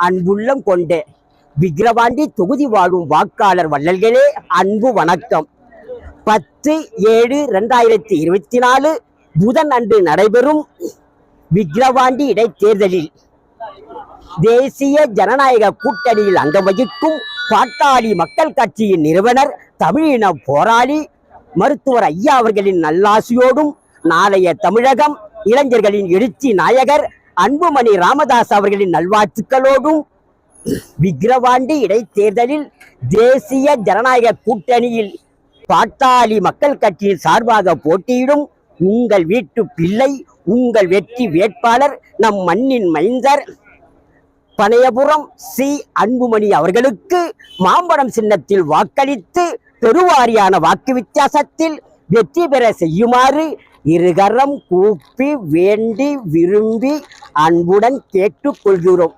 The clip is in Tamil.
அன்புள்ளம் கொண்ட விக்கிரவாண்டி தொகுதி வாழும் வாக்காளர் வள்ளல்களே, அன்பு வணக்கம். 10/7/2024 புதன் அன்று நடைபெறும் விக்கிரவாண்டி இடைத்தேர்தலில் தேசிய ஜனநாயக கூட்டணியில் அங்கம் வகிக்கும் பாட்டாளி மக்கள் கட்சியின் நிறுவனர், தமிழின போராளி மருத்துவர் ஐயா அவர்களின் நல்லாசியோடும், நாளைய தமிழகம் இளைஞர்களின் எழுச்சி நாயகர் அன்புமணி ராமதாஸ் அவர்களின் நல்வாழ்த்துக்களோடும் விக்கிரவாண்டி இடைத்தேர்தலில் தேசிய ஜனநாயக கூட்டணியில் பாட்டாளி மக்கள் கட்சியின் சார்பாக போட்டியிடும் உங்கள் வீட்டு பிள்ளை, உங்கள் வெற்றி வேட்பாளர், நம் மண்ணின் மைந்தர் பனையபுரம் சி அன்புமணி அவர்களுக்கு மாம்பழம் சின்னத்தில் வாக்களித்து பெருவாரியான வாக்கு வித்தியாசத்தில் வெற்றி பெற செய்யுமாறு இருகரம் கூப்பி வேண்டி விரும்பி அன்புடன் கேட்டுக்கொள்கிறோம்.